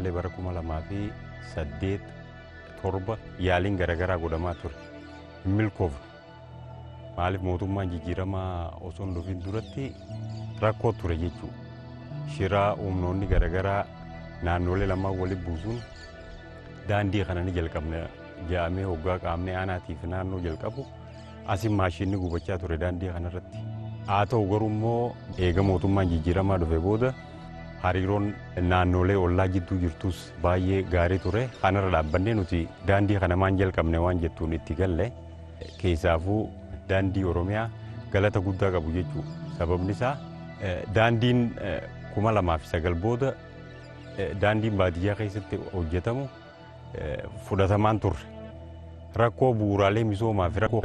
durallee bara 2008 torba yaaliin garaagaraa godhamaa ture. Milkoofne. Maaliif mootummaan jijjiiramaa osoo hin dhufin duratti rakkoo ture jechuudha. Shiraa humnoonni garaagaraa naannolee lamaan walitti buusuun daandii kana ni jalqabne jedhamee hoggaa qaamni aanaatiif naannoo jalqabu asiin maashinni gubachaa ture daandii kanarratti. Haa ta'u garuu immoo eega mootummaan jijjiiramaa dhufe booda hariiroon naannolee ollaa jidduu jirtus baay'ee gaarii ture. Kanarra dhaabbannee nuti daandii kana maan jalqabne waan jettuun itti galle keessaafuu daandii Oromiyaa galata guddaa qabu jechuudha. Sababni isaa daandiin 2009 booda daandiin baadiyyaa keessatti hojjetamu fudhatamaan turre. Rakkoo bu'uuraalee misoomaa fi rakkoo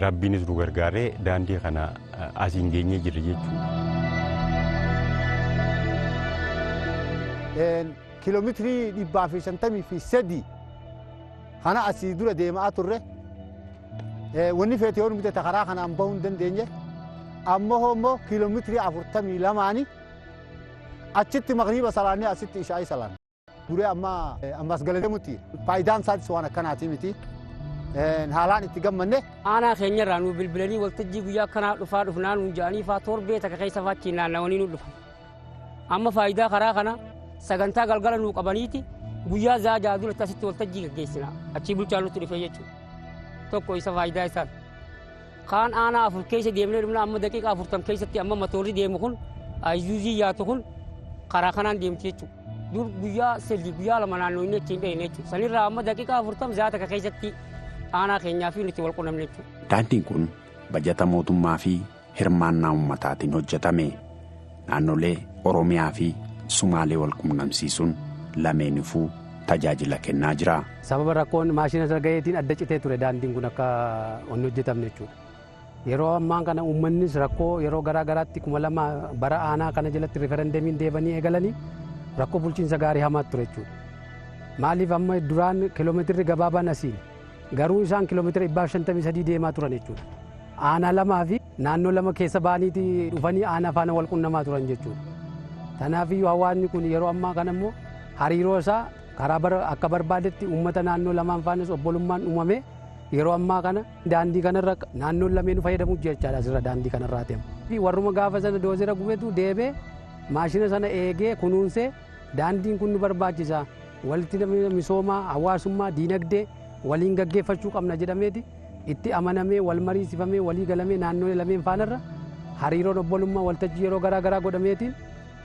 Rabbiinis nu gargaaree daandii kana asiin geenyee jirra jechuudha. Kiiloomeetirii 153 kana asii dura deemaa turre wanni feetee yoo nuti karaa kanaan bahuu hin dandeenye ammoo kiiloomeetirii 42 achitti magriiba salaannee asitti ishaa'ii salaanne. Duree ammas galatee muti faayidaan isaatis waan akkanaati miti. Haalaan itti gammanne. Aanaa keenyarraa nu bilbilanii waltajjii guyyaa kanaa dhufnaan nu ja'anii fa'aa torbee takka keessa faachii naannawanii nu dhufan. Amma faayidaa karaa kana sagantaa galgala nu qabaniiti guyyaa zaajaa duratti asitti waltajjii gaggeessina. Achii bulchaan nutti dhufe jechuudha. Tokko isa faayidaa isaan. Kaan aanaa 4 keessa deemnee dhumna amma daqiiqaa 40 keessatti amma motorri deemu kun Ayzuuzii yaatu kun karaa kanaan deemti jechuudha. Dur guyyaa 3 guyyaa 2 naannoo inni achiin dhahine jechuudha. Sanirraa amma daqiiqaa 40 zaata takka keessatti aanaa keenyaa fi nuti wal qunnamne jechuudha. Daandiin kun bajata mootummaa fi hirmaannaa uummataatiin hojjetame. Naannolee Oromiyaa fi Sumaalee wal qunnamsiisuun lameenifuu tajaajila kennaa jira. Sababa rakkoon maashina sargayeetiin adda citee ture daandiin kun akka inni hojjetamne jechuudha. Yeroo ammaa kana uummannis rakkoo yeroo garaa garaatti 2000 bara aanaa kana jalatti riferendemiin deebanii eegalanii rakkoo bulchiinsa gaarii hamaa ture jechuudha. Maaliif amma duraan kiiloomeetirri gabaabaan asiin garuu isaan kiiloomeetira 153 deemaa turan jechuudha. Aanaa lamaa fi naannoo lama keessa baaniiti dhufanii aanaa faana wal qunnamaa turan jechuudha. Tanaafiyyuu hawaasni kun yeroo ammaa kana immoo hariiroo isaa karaa akka barbaadetti uummata naannoo lamaan faanas obbolummaan uumame yeroo ammaa kana daandii kanarra naannoon lameen fayyadamuuf jechaadha asirra daandii kanarraa deemu. Warruma gaafa sana doozera gubetu deebee maashina sana eegee kunuunsee daandiin kun nu barbaachisa. Walitti misoomaa hawaasummaa diinagdee waliin gaggeeffachuu qabna jedhameeti itti amanamee wal mariisifamee walii galamee naannolee lameen faanarra hariiroon obbolummaa waltajjii yeroo garaa garaa godhameetiin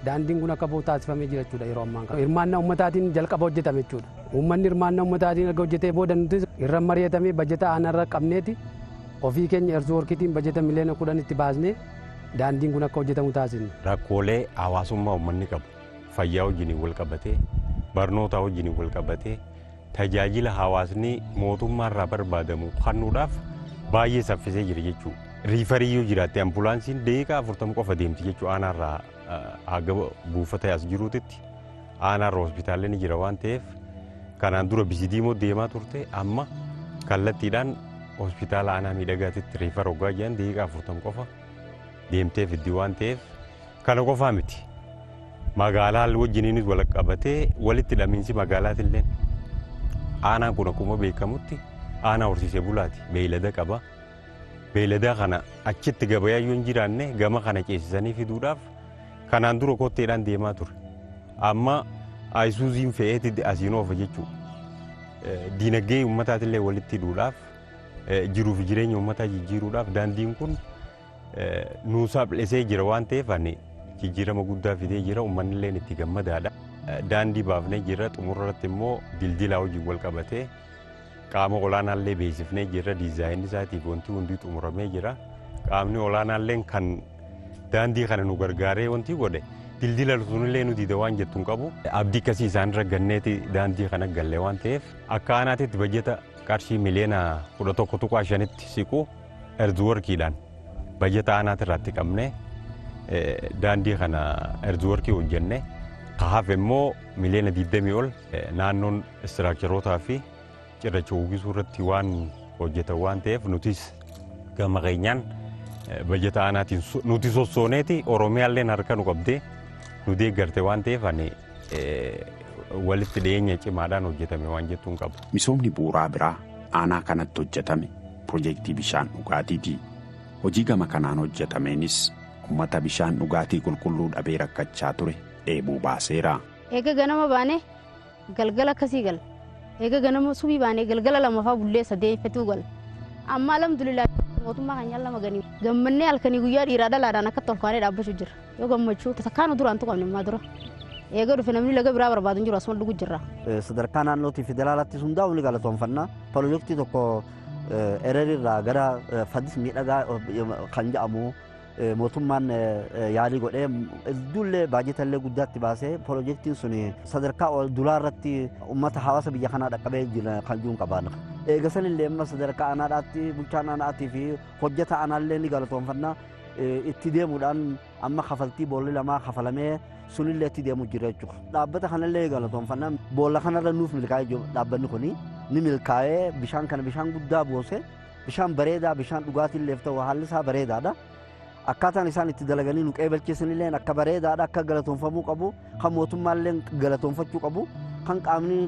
daandiin kun akka ba'u taasifamee jira jechuudha yeroo ammaa kana. Hirmaannaa uummataatiin jalqaba hojjetame jechuudha. Uummanni hirmaannaa uummataatiin erga hojjetee booda nuti irra mari'atamee bajeta aanarra qabneeti ofii keenya erzuu workiitiin bajeta miliyoona 10 itti baasnee daandiin kun akka hojjetamu taasisne. Rakkoolee hawaasummaa uummanni qabu fayyaa wajjin wal qabatee barnoota wajjin wal qabatee tajaajila hawaasni mootummaarraa barbaadamu kennuudhaaf baay'ee saffisee jira jechuudha. Riifariyyuu jiraatte ambulaansiin daqiiqaa 40 qofa deemti jechuudha aanaarraa haga buufata as jiruutitti aanaarra hospitaalli ni jira waan ta'eef kanaan dura bisidiimoo deemaa turte amma kallattiidhaan hospitaala aanaa miidhagaatitti riifar hoggaa jiran daqiiqaa 40 qofa deemtee fiddi waan ta'eef kana qofaa miti. Magaalaa wajjiniinis wal qabatee walitti hidhamiinsi magaalaatillee aanaan kun akkuma beekamutti aanaa horsiisee bulaati beeylada qaba. Beeylada kana achitti gabayaayyuu hin jiraanne gama kana ceesisanii fiduudhaaf kanaan dura kotteedhaan deemaa ture. Amma Ayzuuziin fe'eetti asiin oofa jechuudha. Diinagdee uummataatillee walitti hidhuudhaaf jiruu fi jireenya uummataa jijjiiruudhaaf daandiin kun nuusaaf dhisee jira waan ta'eef ani jijjiirama guddaa fidee jira uummanni illee itti gammadaadha. Daandii baafnee jira xumurratti immoo dildilaa wajjin wal qabatee qaama olaanaallee beeksifnee jira diizaayinii isaatiif wanti hundi xumuramee jira. Qaamni olaanaalleen kan daandii kana nu gargaaree wanti godhe dildila sunillee nuti waan jettuun qabu abdii akkasii isaanirra ganneeti daandii kana gallee waan ta'eef akka aanaatitti bajeta qarshii miliyoona 11.5tti siqu erzuworkiidhaan bajeta aanaatirratti qabnee daandii kana erzuworkii hojjenne kahaaf immoo miliyoona 20 ol naannoon istiraakcharotaa fi cirracha uwwisuu irratti waan hojjetan waan ta'eef nutis gama keenyaan bajeta aanaatiin nuti sossooneeti Oromiyaallee harka nu qabdee nu deeggarte waan ta'eef ani walitti dhiyeenya cimaadhaan hojjetame waan jettuun qaba. Misoomni bu'uuraa biraa aanaa kanatti hojjetame piroojeektii bishaan dhugaatiiti. Hojii gama kanaan hojjetameenis uummata bishaan dhugaatii qulqulluu dhabee rakkachaa ture dheebuu baaseera. Eega ganama baanee galgala akkasii gala. Eega ganama subii baanee galgala lamaffaa bullee sadeeffatu gala. Amma alhamdulillah mootummaa kan yalla maganii gammannee halkanii guyyaa dhiiraa dhalaadhaan akka tolfaanee dhaabbachuu jira. Yoo gammachuu takkaanu duraan tuqamne ammaa dura. Eega dhufe namni laga biraa barbaadu jiru asuma dhugu jirra. Sadarkaa naannootii federaalaatti hundaa'uun ni galatoonfannaa. Piroojeektii tokko ereerirraa gara fadis miidhagaa kan jedhamu mootummaan yaalii godhee iddullee baajetallee guddaatti baasee piroojeektiin sun sadarkaa dulaa irratti uummata hawaasa biyya kanaa dhaqqabee kan jiru qabaanna. Eega sanillee amma sadarkaa aanaadhaatti bulchaan aanaatii fi hojjeta aanaallee ni galatoonfannaa. Itti deemuudhaan amma kafaltii boolli lamaa kafalamee sunillee itti deemu jira jechuudha. Dhaabbata kanallee galatoonfannaa boolla kanarra nuuf milkaa'ee jiru dhaabbanni kuni ni milkaa'ee bishaan kana bishaan guddaa buuse bishaan bareedaa bishaan dhugaatillee ta'u haalli isaa bareedaadha. Akkaataan isaan itti dalaganii nu qeebalchiisanillee akka bareedaadha akka galatoonfamuu qabu kan mootummaallee galatoonfachuu qabu kan qaamni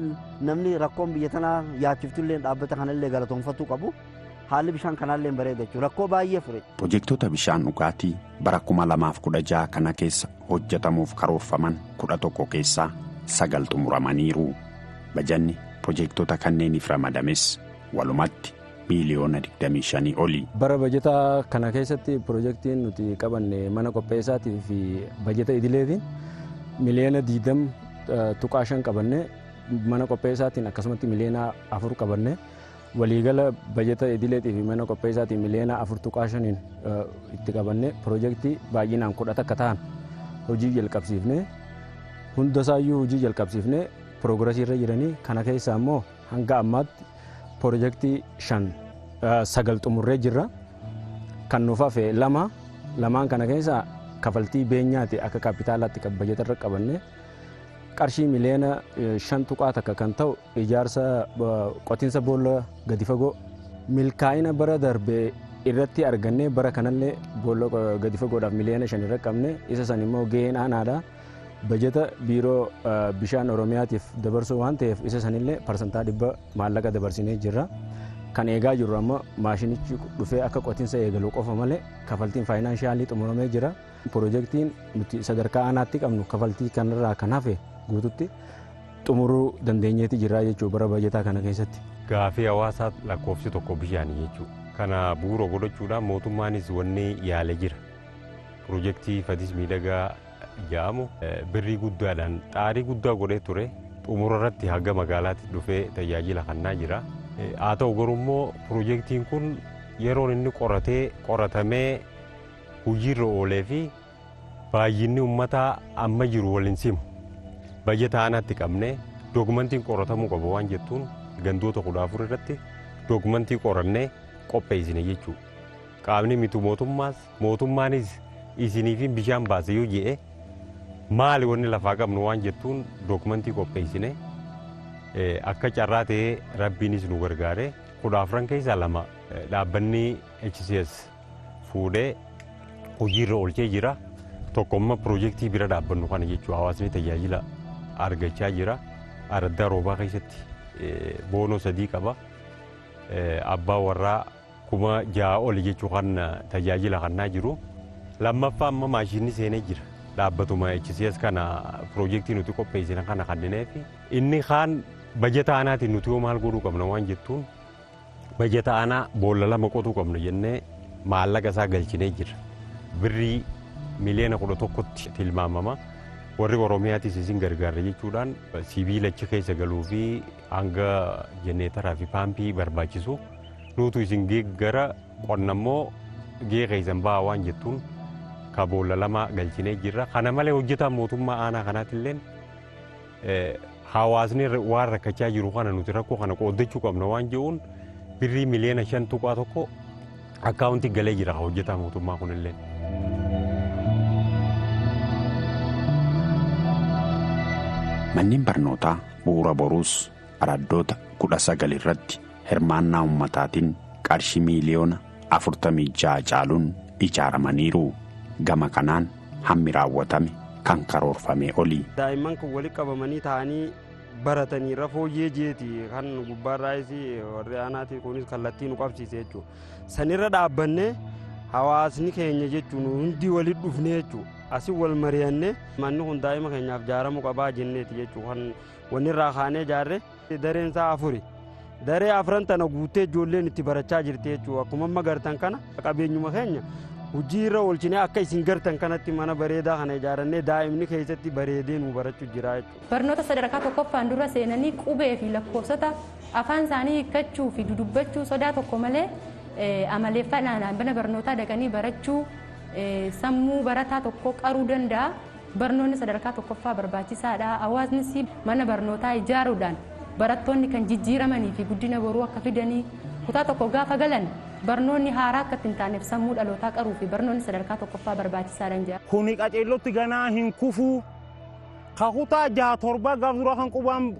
namni rakkoon biyya tanaa yaachiftullee dhaabbata kanallee galatoonfachuu qabu. Haalli bishaan kanallee bareeda jechuudha. Rakkoo baay'ee fure. Piroojeektoota bishaan dhugaatii bara 2016 kana keessa hojjetamuuf karoorfaman 11 keessaa 9 xumuramaniiru. Bajanni piroojeektoota kanneeniif ramadames walumatti miiliyoona 25 oli. Bara bajetaa kana keessatti piroojeektiin nuti qabanne mana qopheessaatii fi bajeta idileetiin miliyoona 20.5 qabanne mana qopheessaatiin akkasumatti miliyoona 4 qabanne. Waliigala bajeta idileetii fi mana qopheessaatiin miliyoona 4.5 itti qabanne piroojeektii baay'inaan 10 akka ta'an hojii jalqabsiifne hundasaayyuu hojii jalqabsiifne piroogirasii irra jiranii kana keessaa immoo hanga ammaatti piroojeektii 9 xumurree jirra. Kan nuuf hafe lamaan kana keessaa kafaltii beenyaati akka kaapitaalaatti bajeta irra qabanne. Qarshii miliyoona 5 takka kan ta'u ijaarsa qotiinsa boolla gadi fagoo milkaa'ina bara darbee irratti arganne bara kanallee boolla gadi fagoodhaaf miliyoona 5 irra qabne isa san immoo gaheen aanaadha. Bajeta biiroo bishaan Oromiyaatiif dabarsuu waan ta'eef isa sanillee parsantaa 100 maallaqa dabarsinee jirra. Kan eegaa jirru amma maashinichi dhufee akka qotiinsa eegaluu qofa malee kafaltiin faayinaansiyaalii xumuramee jira. Piroojeektiin nuti sadarkaa aanaatti qabnu kafaltii kanarraa kan hafe guututti xumuruu dandeenyeeti jira jechuudha bara bajetaa kana keessatti. Gaafii hawaasaa lakkoofsi tokko bishaanii jechuudha. Kana bu'uura godhachuudhaan mootummaanis wanni yaalee jira. Piroojeektii fadis miidhagaa jedhamu birrii guddaadhaan xaarii guddaa godhee ture. Xumura irratti haga magaalaatti dhufee tajaajila kennaa jira. Haa ta'u garuu immoo piroojeektiin kun yeroon inni qoratamee hojiirra oolee fi baay'inni uummataa amma jiru waliin simu. Bajeta aanaatti qabnee dookumentiin qoratamuu qaba waan jettuun gandoota 14 irratti dookumentii qorannee qopheessine jechuudha. Qaamni miti mootummaanis isiniif bishaan baase yoo jedhe maali wanni lafaa qabnu waan jettuun dookumentii qopheessine akka carraa ta'ee rabbiinis nu gargaare 14 keessaa 2 dhaabbanni HCS fuudhee hojiirra oolchee jira. Tokkomma piroojeektii bira dhaabbannu kana jechuudha hawaasni tajaajila argachaa jira. Araddaa roobaa keessatti boonoo 3 qaba. Abbaa warraa 6,000 oli jechuu kan tajaajila kennaa jiru. Lammaffaa amma maashinni seenee jira. Dhaabbatuma HCS kana piroojeektii nuti qopheessine kana kennineef inni kaan bajeta aanaatiin nuti yoo maal godhuu qabna waan jettuun bajeta aanaa boolla 2 qotuu qabna jennee maallaqa isaa galchinee jira. Birrii miliyoona 11tti tilmaamama. Warri Oromiyaatis isin gargaara jechuudhaan sibiila achi keessa galuu fi hanga jeneetaraa fi paampii barbaachisu nutu isin gara qonnammoo gee keessan ba'a waan jettuun ka boolla 2 galchinee jirra. Kana malee hojjetaan mootummaa aanaa kanaatillee hawaasni waan rakkachaa jiru kana nuti rakkoo kana qooddachuu qabna waan jedhuun birrii miliyoona 5.1 akkaawuntii galee jira hojjetaa mootummaa kunillee. Manneen barnootaa bu'uura boruus araddoota 2019 irratti hirmaannaa ummataatiin qarshii miiliyoona 46 caaluun ijaaramaniiru. Gama kanaan hammi raawwatame kan karoorfame oli. Daa'imman kun walitti qabamanii ta'anii baratanii rafooyyee jeeti kan gubbaarraayis warri aanaatii kunis kallattii nu qabsiise jechuudha. Sanirra dhaabbannee hawaasni keenya jechuun hundi walitti dhufnee jechuudha. Asii wal mari'annee manni kun daa'ima keenyaaf ijaaramuu qabaa jenneeti jechuudha. Wanni irraa kaanee ijaarre dareen isaa 4. Daree 4 tana guutee ijoolleen itti barachaa jirti jechuudha. Akkuma amma gartan kana qabeenyuma keenya hojii irra oolchinee akka isin gartan kanatti mana bareedaa kana ijaarannee daa'imni keessatti bareedee nu barachuu jira jechuudha. Barnoota sadarkaa tokkoffaan dura seenanii qubee fi lakkoofsota afaan isaanii hiikkachuu fi dudubbachuu sodaa tokko malee amaleeffannaadhaan mana barnootaa dhaqanii barachuu sammuu barataa tokko qaruu danda'a. Barnoonni sadarkaa tokkoffaa barbaachisaadha. Hawaasnis mana barnootaa ijaaruudhaan barattoonni kan jijjiiramanii fi guddina boruu akka fidanii kutaa tokko gaafa galan barnoonni haaraa akka hin taaneef sammuu dhalootaa qaruu fi barnoonni sadarkaa tokkoffaa barbaachisaadhaan jira. Kuni qaceellotti ganaa hin kufuu kakutaa 6-7 gaaf dura kan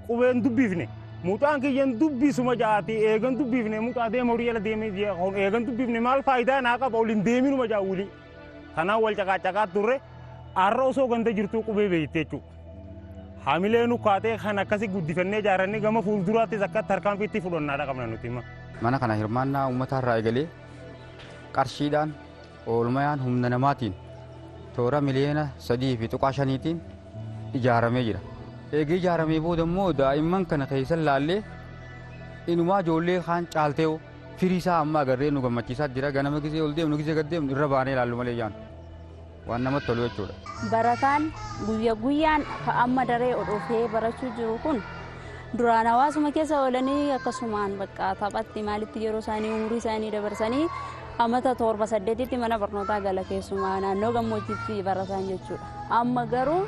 qubeen dubbifne mucaan kiyyan dubbisuma jaati eegan dubbifne mucaa deema horii ala deemee eegan dubbifne maal faayidaa naa qaba olin deeminuma jaawuli kanaan wal caqaacaqaa turre arra osoo ganda jirtuu qubee beeyte jechuudha. Hamilee nu kaatee kan akkasii guddifannee ijaarannee gama fuulduraattis akka tarkaanfiitti fudhannaadha qabna nuti immoo. Mana kana hirmaannaa uummataa irraa eegalee qarshiidhaan oolmayaan humna namaatiin toora miliyoona 3.5 ijaaramee jira. Eegee ijaaramee booda immoo daa'imman kana keessa laallee inumaa ijoollee kaan caaltee firii isaa amma agarree nu gammachiisaa jira. Ganama gisee ol deemnu gisee gad deemnu irra baanee ilaallu malee yaanu waan namatti tolu jechuudha. Barataan guyyaa guyyaan amma daree dhufee barachuu jiru kun duraan hawaasuma keessa oolanii akkasumaan bakka taphatti maalitti yeroo isaanii umurii isaanii dabarsanii amata 7-8tti mana barnootaa gala keessumaa naannoo gammoojjiitti barataan jechuudha. Amma garuu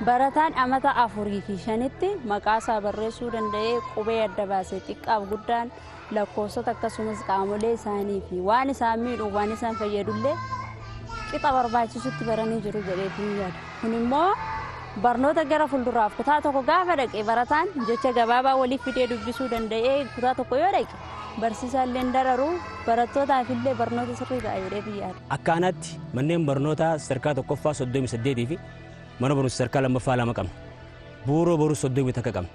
barataan amata 4 fi 5tti maqaa isaa barreessuu danda'ee qubee adda baasee xiqqaaf guddaan lakkoofsota akkasumas qaamolee isaanii fi waan isaan miidhu waan isaan fayyadullee qixa barbaachisutti baranii jiru jedheetiin yaada. Kun immoo barnoota gara fuulduraaf kutaa tokko gaafa dhaqee barataan jecha gabaabaa waliif fidee dubbisuu danda'ee kutaa tokko yoo dhaqe barsiisaallee dararu barattootaaf illee barnoota sirrii ta'a jedheetiin yaada. Akkaanatti manneen barnootaa sadarkaa tokkoffaa 38 fi mana barumsa sadarkaa lammaffaa 2 qabna. Bu'uura boruu 30 takka qabna.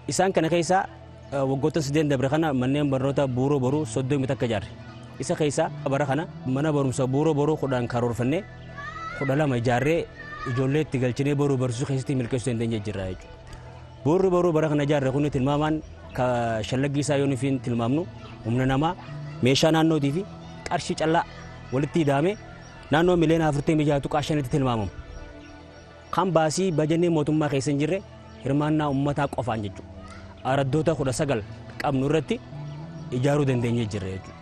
Isaan kana keessa waggoota 8 dabre kana manneen barnootaa bu'uura boruu 30 takka ijaarre. Isa keessa bara kana mana barumsa bu'uura boruu 10 karoorfannee 12 ijaarree ijoollee itti galchinee boruu barsiisuu keessatti milkeessuu dandeenye jirra jechuudha. Bu'uurri boruu bara kana ijaarre kun tilmaamaan shallaggii isaa yoo nufiin tilmaamnu humna namaa meeshaa naannootii fi qarshii callaa walitti hidhaame naannoo miliyoona 46.5 tilmaamamu. Kan baasii bajannee mootummaa keessa hin jirre hirmaannaa uummataa qofaan jechuudha. Araddoota 19 qabnu irratti ijaaruu dandeenye jirra jechuudha.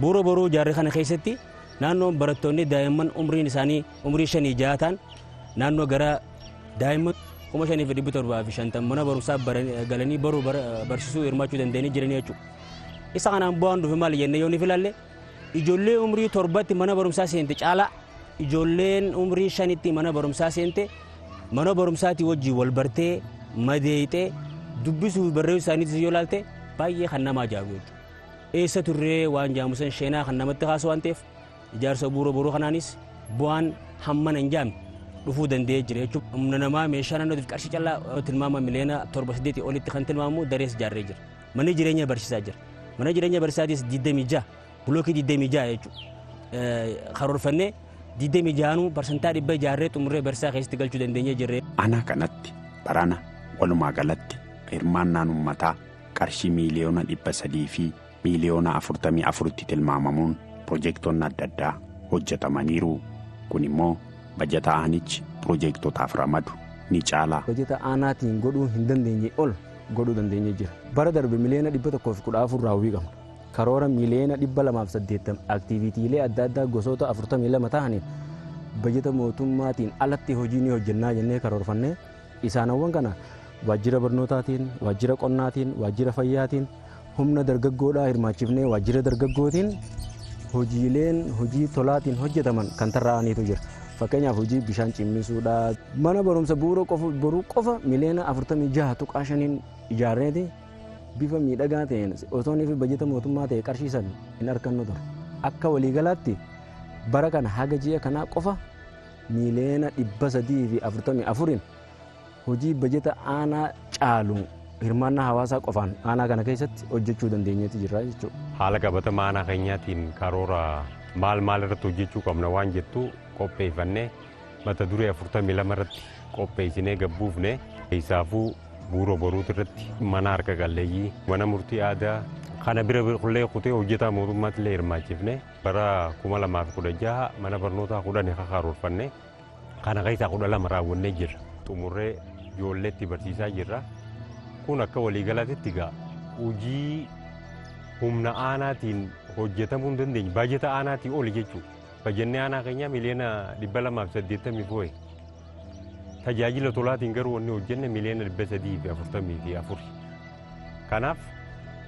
Bu'uura boruu ijaarre kana keessatti naannoo barattoonni daa'imman umriin isaanii umrii 5-6 ta'an naannoo gara daa'imman 5,750 mana barumsaa galanii baruu barsiisuu hirmaachuu dandeenye jiranii jechuudha. Isa kanaan bu'aan dhufe maal jennee yoo ni filaalle ijoollee umrii 7tti mana barumsaa seente caalaa ijoolleen umrii 5tti mana barumsaa seente mana barumsaatii wajjin wal bartee madeeyitee dubbisuu barreessuu isaaniitis yoo ilaalte baay'ee kan nama ajaa'ibu jechuudha. Eessa turree waan jaamusan sheenaa kan namatti kaasu waan ta'eef ijaarsa bu'uura boruu kanaanis bu'aan hammana hin jaamne dhufuu danda'ee jira jechuudha. Humna namaa meeshaa naannootiif qarshii callaa tilmaama miliyoona 7-8 olitti kan tilmaamu darees ijaarree jira. Manni jireenya barsiisaa jira. Mana jireenya barsiisaatis 26 bulookii 26 jechuudha. Karoorfannee 26 parsantaa 100 ijaarree xumurree barsiisaa keessatti galchuu dandeenye jirre. Ana kanatti barana walumaa galatti hirmaannaan uummataa qarshii miiliyoona 300 fi miiliyoona 44tti tilmaamamuun piroojeektoonni adda addaa hojjetamaniiru. Kun immoo bajata aanichi piroojeektotaaf ramadu ni caala. Bajata aanaatiin godhuu hin dandeenye ol godhuu dandeenye jira. Bara darbe miliyoona 114 raawwii qabna. Karoora miliyoona 280 aktiivitiilee adda addaa gosoota 42 ta'aniin bajata mootummaatiin alatti hojii ni hojjennaa jennee karoorfannee isaanawwan kana waajjira barnootaatiin, waajjira qonnaatiin, waajjira fayyaatiin humna dargaggoodhaa hirmaachifnee waajjira dargaggootiin hojiileen hojii tolaatiin hojjetaman kan tarraa'aniitu jira. Fakkeenyaaf hojii bishaan cimmisuudha. Mana barumsa bu'uura boruu qofa miliyoona 46.5 ijaarreeti bifa miidhagaa ta'een osoo inni fi bajeta mootummaa ta'e qarshiisan hin argannu ture. Akka waliigalaatti bara kana haga ji'a kanaa qofa miiliyoona 344 hojii bajeta aanaa caalu hirmaannaa hawaasaa qofaan aanaa kana keessatti hojjechuu dandeenyeeti jirra jechuudha. Haala qabatama aanaa keenyaatiin karoora maal irratti hojjechuu qabna waan jettu qopheeffannee mata duree 42 irratti qopheessinee gabbuufne isaafuu bu'uura boruuti irratti mana harka qalleeyyii mana murtii aadaa kana bira qullee kutee hojjetaa mootummaatti illee hirmaachifne bara 2016 mana barnootaa 10 karoorfanne kana keessaa 12 raawwannee jirra. Xumurree ijoolleetti barsiisaa jirra. Kun akka waliigalaatti egaa hojii humna aanaatiin hojjetamuu hin dandeenye baajeta aanaatii oli jechuudha. Bajennee aanaa keenyaa miliyoona 284. Tajaajila tolaatiin garuu wanni hojjenne miliyoona 344. Kanaaf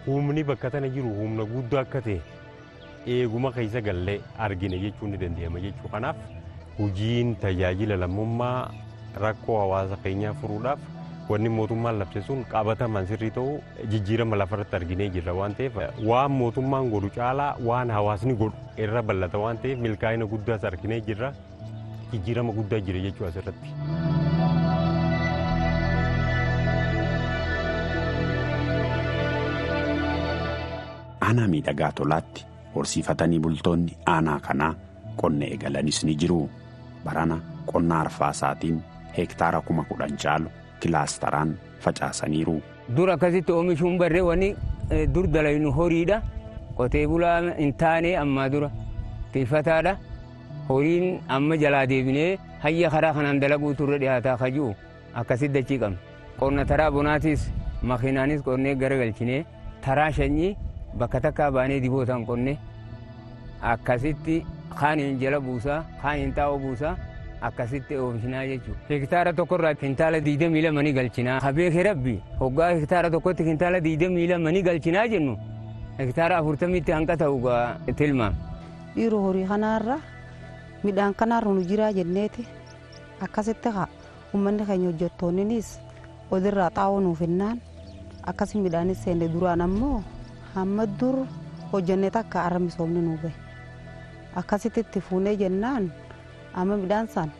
humni bakka tana jiru humna guddaa akka ta'e eeguma keessa gallee argine jechuun ni danda'ama jechuudha. Kanaaf hojiin tajaajila lammummaa rakkoo hawaasa keenyaa furuudhaaf wanni mootummaan labse sun qabataman sirrii ta'uu jijjiirama lafarratti arginee jirra waan ta'eef waan mootummaan godhu caalaa waan hawaasni godhu irra bal'ata waan ta'eef milkaa'ina guddaas arginee jirra. Jijjiirama guddaa jira jechuudha asirratti. Aanaa miidhagaa tolaatti horsiifatanii bultoonni aanaa kanaa qonna eegalanis ni jiru. Barana qonna arfaasaatiin hektaara 10,000 caalu kilaastaraan facaasaniiru. Dur akkasitti oomishuun barree wani dur dalaynu horiidha. Qotee bulaa hin taane amma dura tiifataadha. Horiin amma jalaa deebinee hayya karaa kanaan dalaguu turre dhiyaataa kajuu akkasitti dachii qabna. Qonna taraa bonaatis makiinaanis qonnee garagalchinee taraa shanyii bakka takkaa baanee dibootaan qonne akkasitti kaaniin jala buusaa kaaniin xaa'oo buusaa akkasitti oomishinaa jechuudha. Hektaara tokkorraa kintaala 22 ni galchinaa. Habeeke rabbi hoggaa hektaara tokkotti kintaala 22 ni galchinaa jennu hektaara 40tti hanqa ta'u tilmaama. Dhiiroo horii kanaarra midhaan kanaarra nu jiraa jenneeti akkasitti haa uummanni keenya hojjettoonnis walirraa xaa'oo nuuf hennaan akkasii midhaanis seenne duraan ammoo hamma dur hojjennee takka arra misoomni nuu bahe akkasitti itti fuunee jennaan amma midhaan san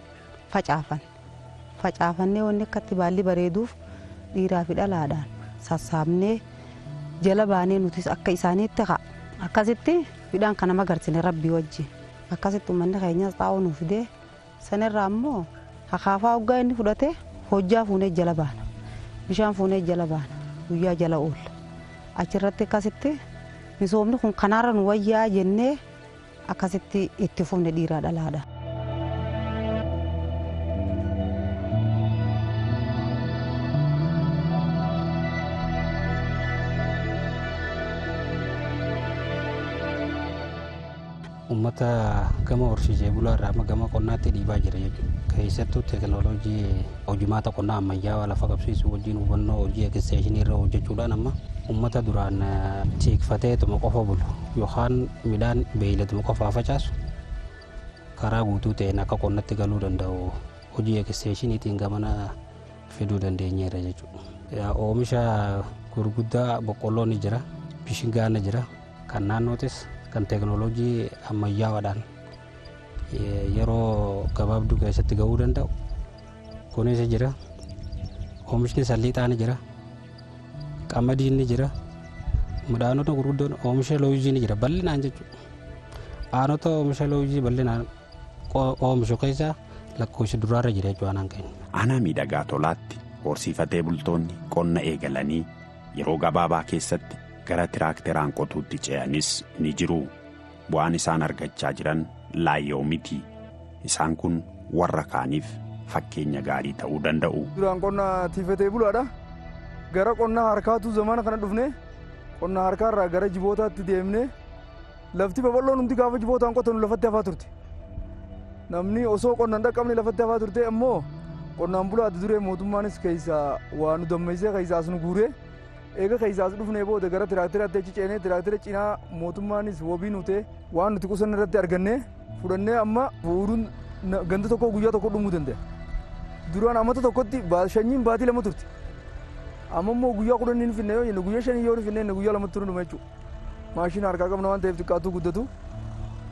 facaafannee wanni akkatti baalli bareeduuf dhiiraa fi dhalaadhaan sassaabnee jala baanee nutis akka isaaniitti haa akkasitti midhaan kana magarsine rabbii wajjin akkasitti uummanni keenyas xaa'oo nuuf fidee sanirraa ammoo hakaafaa hoggaa inni fudhate hojjaa fuunee jala baana bishaan fuunee jala baana guyyaa jala oolla achirratti akkasitti misoomni kun kanaarra nu wayyaa jennee akkasitti itti fufne dhiiraa dhalaadha. Uummata gama horsiisee bulaarraa amma gama qonnaatti dhiibaa jira jechuudha. Keessattuu teekinooloojii hojimaata qonnaa ammayyaawaa lafa qabsiisuu wajjin hubannoo hojii eegsisteeshinii irra hojjechuudhaan amma uummata duraan tiikfateetuma qofa bulu yookaan midhaan beeyladuma qofaa facaasu karaa guutuu ta'een akka qonnatti galuu danda'u hojii eegsisteeshiniitiin gamana fiduu dandeenyeera jechuudha. Oomisha gurguddaa boqqolloo ni jira, bishingaan ni jira, kan naannootis kan teekinooloojii ammayyaawaadhaan yeroo gabaabduu keessatti gahuu danda'u kunis jira. Oomishni salliixaa ni jira, qamadiin ni jira, midhaanota gurguddoon oomisha looyizii ni jira bal'inaan jechuudha. Aanota oomisha looyizii bal'inaan oomishu keessaa lakkoofsi duraarra jira jechuudha aanaan keenya. Aanaa miidhagaa tolaatti horsiifatee bultoonni qonna eegalanii yeroo gabaabaa keessatti gara tiraakteraan qotuutti ce'anis ni jiru. Bu'aan isaan argachaa jiran laayyoo miti. Isaan kun warra kaaniif fakkeenya gaarii ta'uu danda'u. Duraan qonna tiifatee bulaadha. Gara qonna harkaatu zamana kana dhufne qonna harkaarraa gara jibootaatti deemne lafti babal'oon hundi gaafa jibootaan qotanu lafatti hafaa turte. Namni osoo qonna hin dhaqqabne lafatti hafaa turte ammoo qonnaan bulaa adda duree mootummaanis keessaa waa nu dammeessee keessaa as nu guuree eega keessaa as dhufnee booda gara tiraakteeraatti achi ceenee tiraaktera cinaa mootummaanis wabii nu ta'e waan nuti qusanne irratti argannee fudhannee amma fuudhuun ganda tokko guyyaa tokko dhumuu danda'a. Duraan amata tokkotti shanyiin baatii 2 turte. amma immoo guyyaa kudhanii hin finne yoo jenne guyyaa shanii yoo hin finne guyyaa lamatti nu dhuma jechuudha. Maashina harkaa qabna waan ta'eef xiqqaatu guddatu.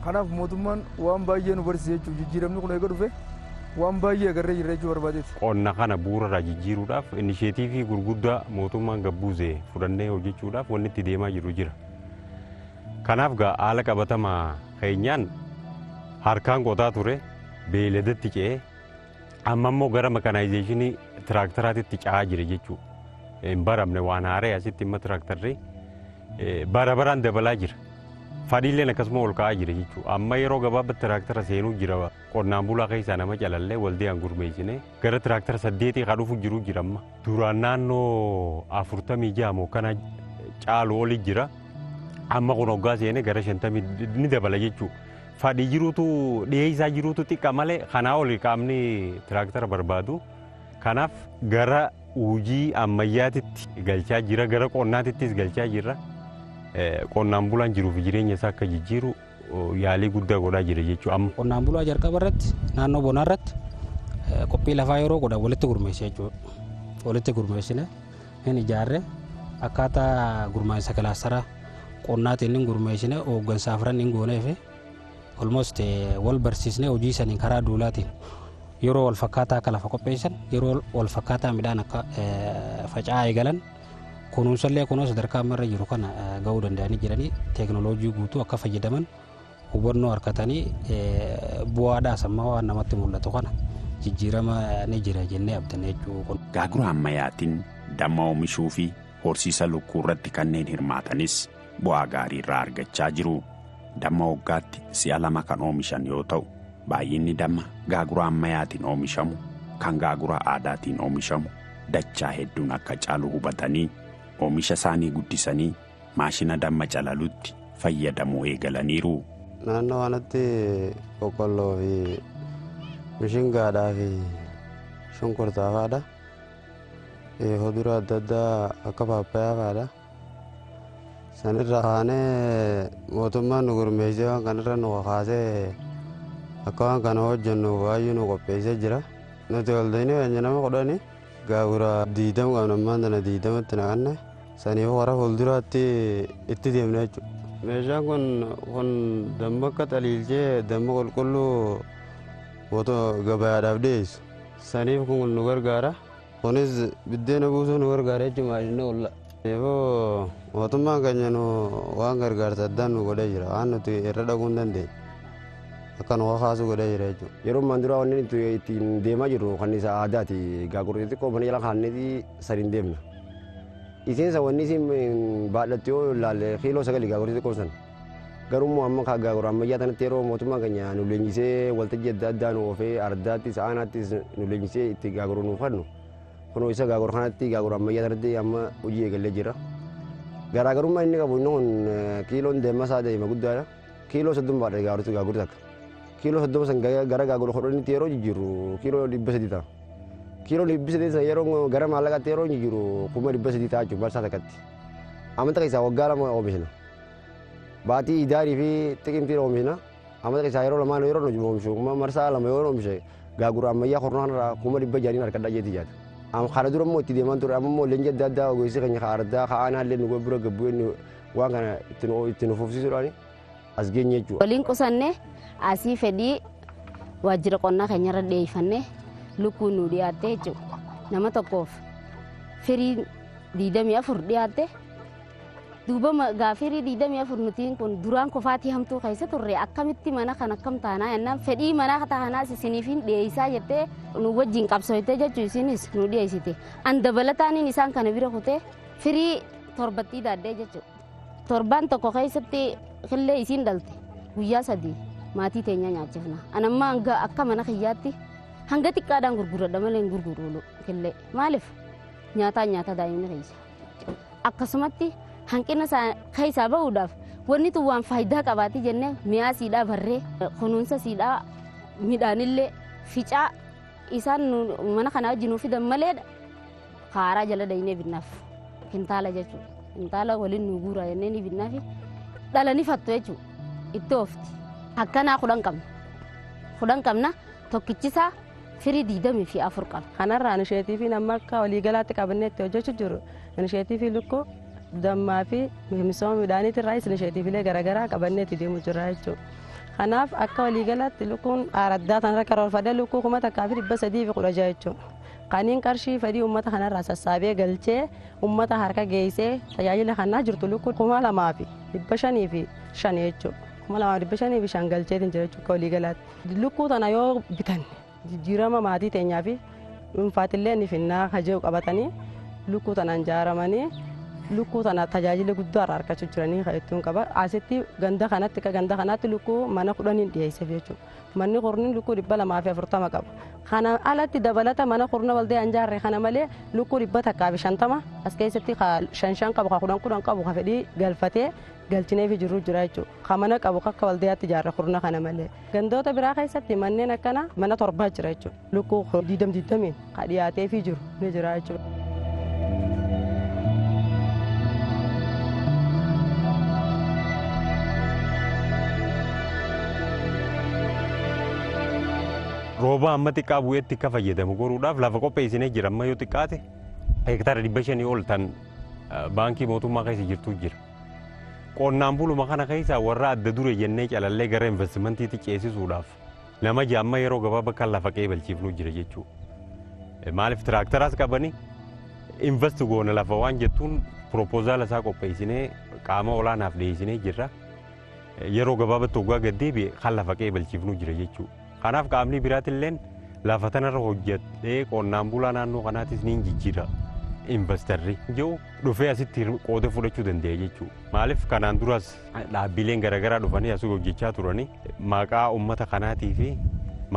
Kanaaf mootummaan waan baay'ee nu barsiise jechuudha. Jijjiiramni kun eega dhufe waan baay'ee agarree jirra jechuu barbaadeeti. Qonna kana bu'uurarraa jijjiiruudhaaf inisheetiivii gurguddaa mootummaan gabbuuse fudhannee hojjechuudhaaf wanni itti deemaa jiru jira. Kanaaf haala qabatamaa keenyaan harkaan qotaa ture beeyladatti ce'ee amma immoo gara mekanaayizeeshinii tiraakitaraatitti ce'aa jira jechuudha. Hin baramne waan haaree asitti immoo tiraaktarri bara baraan dabalaa jira. Fadhiileen akkasuma ol ka'aa jira jechuudha. Amma yeroo gabaabatti tiraaktara seenuu jira. Qonnaan bulaa keessaa nama calallee waldee gurmeessine gara tiraaktara 8 kan dhufu jiru jira amma. Duraan naannoo 46 kana caalu oli jira. Amma kun hoggaa seene gara 50 ni dabala jechuudha. Fadhii jiruutu dhiyeessaa jiruutu xiqqaa malee kanaa oli qaamni tiraaktara barbaadu. Kanaaf gara hojii ammayyaatitti galchaa jira. Gara qonnaatittis galchaa jira. Qonnaan bulaan jiruuf jireenya isaa akka jijjiiru yaalii guddaa godhaa jira jechuudha. Qonnaan bulaa jalqaba irratti naannoo bonaa irratti qophii lafaa yeroo godhan walitti gurmeesse jechuudha. Walitti gurmeessine hin ijaarre akkaataa gurmaa'insa kilaasteraa qonnaatiin hin gurmeessine hooggansaaf ran hin goonee fi almost wal barsiisnee hojii saniin karaa duulaatiin yeroo wal fakkaataa akka lafa qopheessan yeroo wal fakkaataa midhaan akka faca'aa eegalan kunuunsallee kunoo sadarkaa ammarra jiru kana ga'uu danda'anii jiranii teekinooloojii guutuu akka fayyadaman hubannoo harkatanii bu'aadhaas amma waan namatti mul'atu kana jijjiirama ni jira jennee abdanne jechuudha. Gaagura ammayyaatiin damma oomishuu fi horsiisa lukkuu irratti kanneen hirmaatanis bu'aa gaarii irraa argachaa jiru. Damma waggaatti si'a 2 kan oomishan yoo ta'u baay'inni damma gaagura ammayyaatiin oomishamu kan gaagura aadaatiin oomishamu dachaa hedduun akka caalu hubatanii oomisha isaanii guddisanii maashina damma calalutti fayyadamuu eegalaniiru. Naannoo kanatti boqqolloo fi mishingaadhaa fi shunkurtaa fa'aadha. Hodura adda addaa akka paappayaa fa'aadha. Sanirra kaanee mootummaan nu gurmeessee waan kanarra nu kakaasee akka waan kana hojjennu baay'ee nu qopheessee jira. Nuti waldeenii keenya nama 10 gaagura 20 qabna ammaan tana 20tti naqanne saniif gara fuulduraatti itti deemna jechuudha. Meeshaan kun damma akka xaliilchee damma qulqulluu gabayaadhaaf dhiyeessu. Saniif kun nu gargaara. Kunis biddeena buusuu nu gargaara jechuudha maashina olla. Kanaafuu mootummaan keenya waan gargaarsa addaan nu godhee jira. Waan nuti irra dhaquu hin dandeenye. Akka nu kakaasuu godhee jira jechuudha. Yeroo ammaan dura wanni ittiin deemaa jirru kan isa aadaati. Gaagurri xiqqoo mana jala kaanneeti sadiin deemna. Isiin wanni isin baadhatti yoo ilaalle kiiloo 9 gaagurri xiqqoo san. Garuu amma gaagura ammayyaa kanatti yeroo mootummaan keenya nu leenjisee waltajjii adda addaa nu oofee ardaattis aanaattis nu leenjisee itti gaaguruu nuuf kennu. Kun isa gaagura kanatti gaagura ammayyaa kanatti amma hojii eegallee jira. Garaagarummaa inni qabu inni kun kiiloon deemaa isaa deema guddaadha. Kiiloo 30 baadha gaagurri takka. Kiiloo 30 san gara gaagura hodhanitti yeroo jijjiiru kiiloo 300 ta'a. Kiiloo 300 san yeroo gara maallaqaatti yeroo jijjiiru 300 ta'a jechuudha barsaa takkatti. Amanta keessaa waggaa 2 oomishna. Baatii idaarii fi xiqimtii oomishna. Amanta keessaa yeroo 2 yeroo nu oomishu marsaa 2 yeroo oomishe gaagura ammayyaa hornaa irraa 600 harkadhaa jeeti jaata. Kana dura immoo itti deemaa ture amma immoo leenjii adda addaa ogeessi keenya ardaa ka'aanaa illee nu bira gabbu'ee waan kana itti nu fufsiisuudhaan as geenye jechuudha. Waliin qusanne asii fedhii waajjira qonnaa keenyarra dhiyeeffannee lukkuun nu dhiyaatte jechuudha. Nama tokkoof firii 24 dhiyaatte duuba gaafirii 24 nutiin kun duraan kofaatii hamtuu keessa turre akkamitti mana kan akkam taanaa yennaan fedhii mana taanaas isiniifin dhiyeessaa jettee nu wajjin qabsooyte jechuu isinis nu dhiyeessite. An dabalataaniin isaan kana bira kutee firii 7 daaddee jechuudha. Torbaan tokko keessatti killee isiin dhalte guyyaa 3 maatii teenya nyaachifna. An amma hanga akka mana kiyyaatti hanga xiqqaadhaan gurguradha malee hin gurguru killee. Maaliif nyaata daa'imni keessa. Akkasumatti hanqina keessaa bahuudhaaf wanni tun waan faayidaa qabaati jennee mi'aa siidhaa barree kunuunsa siidhaa midhaanillee ficaa isaan mana kana wajjin nu fidan maleedha haaraa jala daynee binnaaf kintaala jechuudha. Kintaala waliin nu guuraa jennee ni binnaafi dhala ni fattu jechuudha. Itti oofti. Akkanaa 10 qabna. 10 qabna tokkichisaa firii 24 qaba. Kanarraa isheetii fi nama akka waliigalaatti qabannee itti hojjechuu jiru. Isheetii fi lukkuu dammaa fi misooma midhaaniitirraa isheetii filee garaagaraa qabannee itti deemu jira jechuudha. Kanaaf akka waliigalaatti lukkuun aaraddaa tanarra karoorfadee lukkuu 1316 jechuudha. Kaniin qarshii fedhii uummata kanarraa sassaabee galchee uummata harka geessee tajaajila kanaa jirtu lukkuu 2505 jechuudha. 2505 galcheetiin jira jechuudha waliigalaatti. Lukkuu tana yoo bitan jijjiirama maatii teenyaa fi dhuunfaatillee ni finnaa hajee qabatanii lukkuu tanaan ijaaramanii lukkuu tana tajaajila guddaa irraa argachuu jiranii kan qaba. Asitti ganda kanatti lukkuu mana 10 dhiyeesseef jechuudha. Manni qorni lukkuu 240 qaba. Kana alatti dabalata mana qorna waldee anjaarree kana malee lukkuu 150 as keessatti 5 qabu 10 qabu ka fedhii galfatee galchineef jiru jira jechuudha. Ka mana qabu akka waldeeyaatti ijaarre qorna kana malee. Gandoota biraa keessatti manneen akkana mana 7 jira jechuudha. Lukkuu 20 ka dhiyaateef jiru ni jira jechuudha. Rooba amma xiqqaa bu'eetti akka fayyadamu goruudhaaf lafa qopheessinee jira. Amma yoo xiqqaate hektaara 500 ol tan baankii mootummaa keessa jirtu jira. Qonnaan buluma kana keessa warra adda duree jennee calallee gara investimentiitti ceesisuudhaaf nama amma yeroo gabaabaa kan lafa qeebalchiifnu jira jechuudha. Maaliif tiraaktaras qabanii invest goona lafa waan jettuun propoozaala isaa qopheessinee qaama olaanaaf dhiyeessinee jirra. Yeroo gabaabaatti waggaa gaddeebi'e kan lafa qeebalchiifnu jira jechuudha. Kanaaf qaamni biraatilleen lafa tanarra hojjetee qonnaan bulaa naannoo kanaatis ni jijjiira investarri jiru dhufee asitti qooda fudhachuu danda'a jechuudha. Maaliif kanaan duras dhaabbileen garaagaraa dhufanii asii hojjechaa turanii maqaa uummata kanaatii fi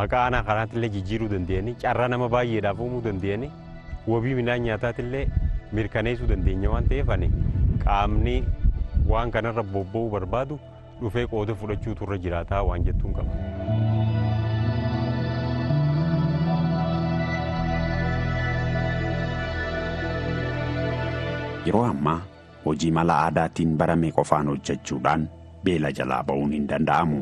maqaa aanaa kanaatillee jijjiiruu danda'anii carraa nama baay'eedhaaf uumuu danda'anii wabii midhaan nyaataatillee mirkaneessuu dandeenya waan ta'eef qaamni waan kanarra bobba'uu barbaadu dhufee qooda fudhachuu turre jiraataa waan jettuun qaba. Yeroo ammaa hojii mala aadaatiin barame qofaan hojjechuudhaan beela jalaa ba'uun hin danda'amu.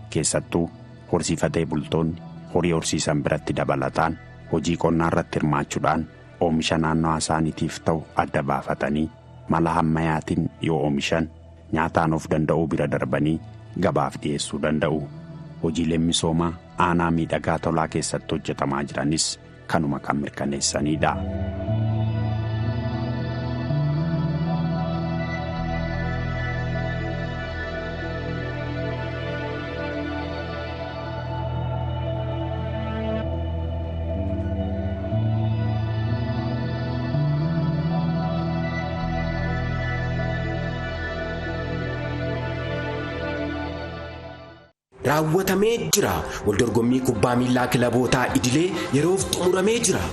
Keessattuu horsiifatee bultoonni horii horsiisan biratti dabalataan hojii qonnaa irratti hirmaachuudhaan oomisha naannoo isaaniitiif ta'u adda baafatanii mala ammayyaatiin yoo oomishan nyaataan of danda'uu bira darbanii gabaaf dhiyeessuu danda'u. Hojiileen misoomaa aanaa miidhagaa tolaa keessatti hojjetamaa jiranis kanuma kan mirkaneessanidha. raawwatamee jira. Waldorgommii kubbaa miilaa kilabootaa idilee yeroof xumuramee jira.